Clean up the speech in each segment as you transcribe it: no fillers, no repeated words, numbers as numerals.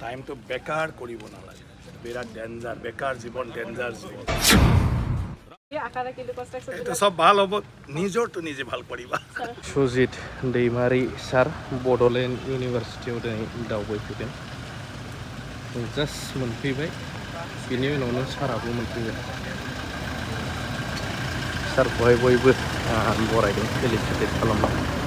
Time তো বেকাৰ কৰিব নালাগে বিৰাট ডেঞ্জাৰ বেকাৰ জীৱন ডেঞ্জাৰ জীৱন এটা সব ভাল হ'ব নিজৰটো নিজে ভাল কৰিবা सुजित दैमारि सार बड'लेण्ड इउनिभारसिटियाव दिनै दावबायफैदों जास्ट मोनफैबाय बिनि उनावनो साराबो मोनफैबाय सारखौहाय बयबो बरायदों फेलिसिटेट खालामदों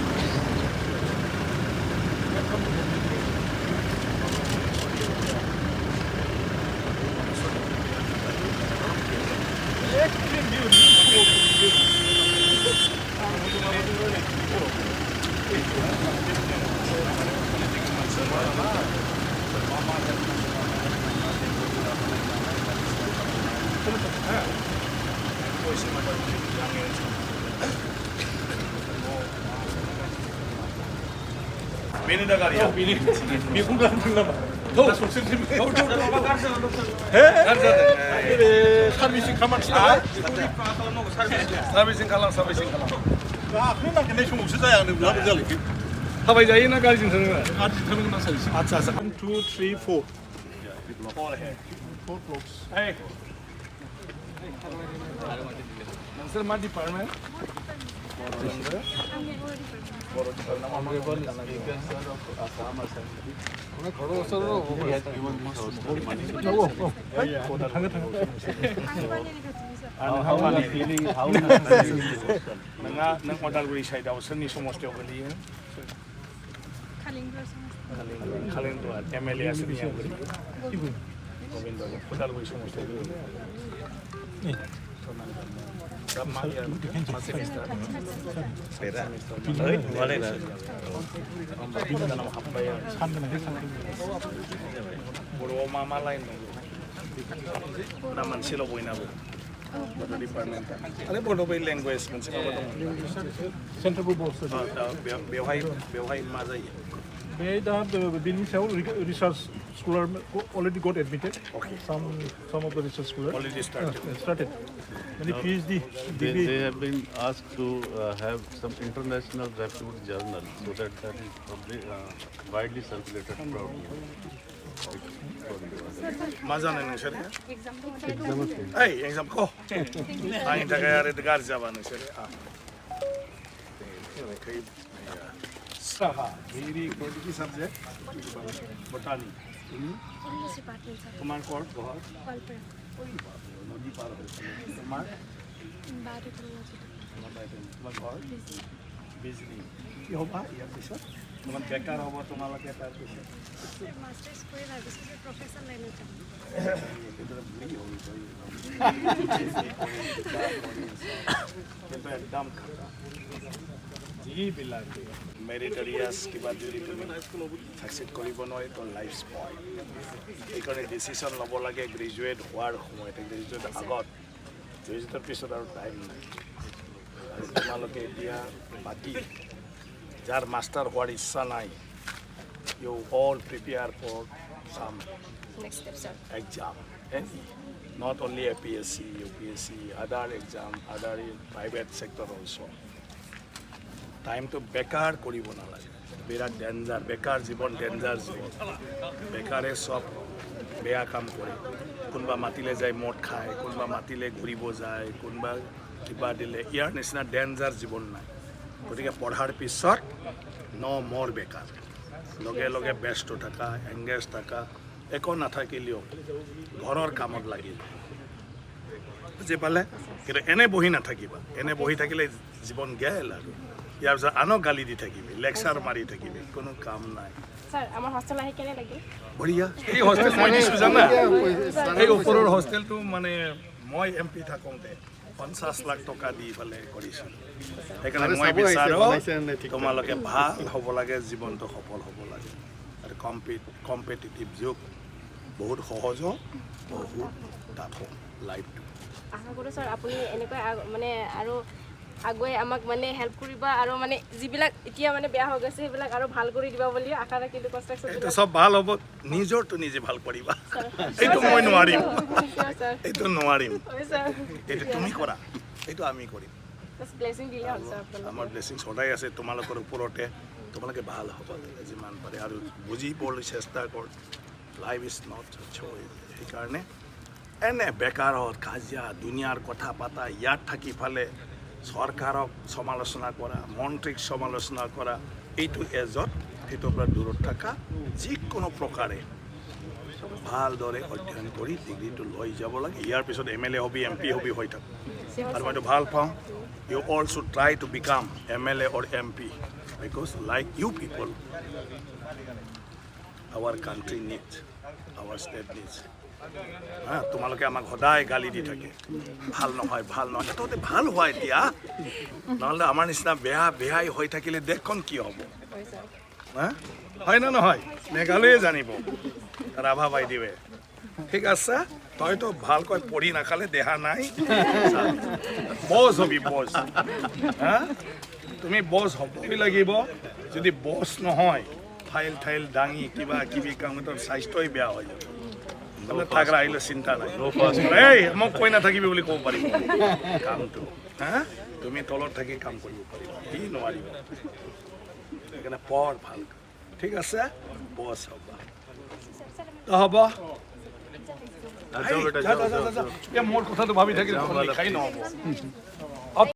Beni de kar ya. Beni bir kullanın dinleme. Doğru sosyal temizlik. Doğru. He? Servisin kaman çıkar. Servicing kalam, servicing kalam. Aklına ne şu mutsuz ayağını bulan güzel ki. Havai jayi na gaji tanı na. Artık tanıdım nasıl servisin. Acha acha. 1, 2, 3, 4. Four hai. 4 blocks. Hey. Sir, my department. नों अदालगुरि साइडआव सोरनि समस्थियाव गोलैयो खालिंदुवार MLA सोरनियाव गोलैयो गोविन्द अदालगुरि समस्थियाव गोलैयो बर'आव मा line दं ना मोनसेल' बयनाबो बड' डिपार्टमेन्ट आरो बड' बै लेंगुवेज मोनसे माबा दं सेन्ट्रेल बर्ड बेवहाय मा जायो बे दा बिनि सायाव research scholar already got admitted. Okay. Some of the research scholars already started. Many PhD They have been asked to have some international reputed journal so that is probably widely circulated proudly. मा जानो नोंसोरो ओइ एग्जामखौ आंनि थाखाय आरो गाज्रि जाबा नोंसोरो साहा भेरी गुड की subject botany English department, sir. তোমার কোর ঘর Palpur. নদী পার হয়েছে তোমার Bari Technology. তোমার ঘর বিজলি কি হবা ইয়ার পিছত তোমার বেকার হব তোমালোকে তাৰ পিছত Master's কৰে ৰাজস্থানেৰ প্ৰফেসৰ লাইনে যাব কিন্তু একদম খাতা যিবিলাকে মেৰিটৰিয়াছ কিবা যদি তুমি ছাকচেছ কৰিব নোৱাৰে তো লাইফ স্পইল সেইকাৰণে ডিচিশ্যন ল'ব লাগে গ্ৰেজুৱেট হোৱাৰ সময়তে গ্ৰেজুৱেট আগত গ্ৰেজুৱেটৰ পিছত আৰু টাইম নাই আৰু তোমালোকে এতিয়া বাকী যাৰ মাষ্টাৰ হোৱাৰ ইচ্ছা নাই ইউ অল প্ৰিপেয়াৰ ফৰ চাম next step, sir. exam any not only APSC UPSC other exam other in private sector also time to বেকাৰ কৰিব নালাগে বিৰাট ডেঞ্জাৰ বেকাৰ জীৱন ডেঞ্জাৰ জীৱন বেকাৰে সব বেয়া কাম কৰে কোনোবা মাতিলে যায় মদ খায় কোনোবা মাতিলে ঘূৰিব যায় কোনোবা কিবা দিলে ইয়াৰ নিচিনা ডেঞ্জাৰ জীৱন নাই গতিকে পঢ়াৰ পিছত মোৰ বেকাৰ লগে লগে ব্যস্ত থকা এংগেজ থকা একো নাথাকিলেও ঘৰৰ কামত লাগিল বুজি পালে কিন্তু এনে বহি নাথাকিবা এনে বহি থাকিলে জীৱন গেল আৰু ইয়াৰ পিছত আনক গালি দি থাকিবি লেকচাৰ মাৰি থাকিবি কোনো কাম নাই Sir, আমার hostel আহি কেনে লাগে বঢ়িয়া এই হোষ্টেল মই দিছোঁ জানা এই ওপৰৰ হোষ্টেলটো মানে মই MP থাকোঁতে 50 লাখ টকা দি পেলাই কৰিছোঁ সেইকাৰণে মই বিচাৰোঁ তোমালোকে ভাল হ'ব লাগে জীৱনটো সফল হ'ব লাগে আৰু কম্পিটিটিভ যুগ বহুত সহজ বহুত টাফ লাইফটো আশা কৰোঁ স্যাৰ আপুনি এনেকৈ মানে আৰু আগুৱাই আমাক মানে হেল্প কৰিবা আৰু মানে যিবিলাক এতিয়া মানে বেয়া হৈ গৈছে সেইবিলাক আৰু ভাল কৰি দিবা বুলি আশা ৰাখিলোঁ কনষ্ট্ৰাকশ্যন এইটো সব ভাল হ'ব নিজৰটো নিজে ভাল কৰিবা এইটো মই নোৱাৰিম এইটো নোৱাৰিম এইটো তুমি কৰা এইটো আমি কৰিম ব্লেছিং দিলে হ'ল স্যাৰ আপোনালোক আমাৰ ব্লেছিং সদায় আছে তোমালোকৰ ওপৰতে তোমালোকে ভাল হ'ব লাগে যিমান পাৰে আৰু বুজিবলৈ চেষ্টা কৰ লাইফ ইজ নট চইচ সেইকাৰণে এনে বেকাৰত কাজিয়া দুনিয়াৰ কথা পাতা ইয়াত থাকি ফালে চৰকাৰক সমালোচনা কৰা মন্ত্ৰীক সমালোচনা কৰা এইটো এজত সেইটোৰ পৰা দূৰত থকা যিকোনো প্ৰকাৰে ভালদৰে অধ্যয়ন কৰি ডিগ্ৰীটো লৈ যাব লাগে ইয়াৰ পিছত MLA হবি MP হবি হৈ থাক আৰু মইতো ভাল পাওঁ you all should try to become MLA or MP because like you people our country needs our state needs তোমালোকে আমাক সদায় গালি দি থাকে ভাল নহয় তহঁতে ভাল হোৱা এতিয়া নহ'লে আমাৰ নিচিনা বেহাই হৈ থাকিলে দেশখন কি হ'ব হয় না নহয় মেঘালয়ে জানিব ৰাভা বাইদেৱে ঠিক আছে তইতো ভালকৈ পঢ়ি নাখালে দেহা নাই বছ হবি বছ তুমি বছ হ'বই লাগিব যদি বছ নহয় ফাইল দাঙি কিবা কিবি কাম স্বাস্থ্যই বেয়া হৈ যাব থাকৰা আহিলে চিন্তা নাই এই মোক কৈ নাথাকিবি বুলি ক'ব পাৰিব কামটো তুমি তলত থাকি কাম কৰিব পাৰিবা সি নোৱাৰিব সেইকাৰণে পঢ় ভাল ঠিক আছে বছ হ'ব হ'ব মোৰ কথাটো ভাবি থাকিলে লিখাই নহ'ব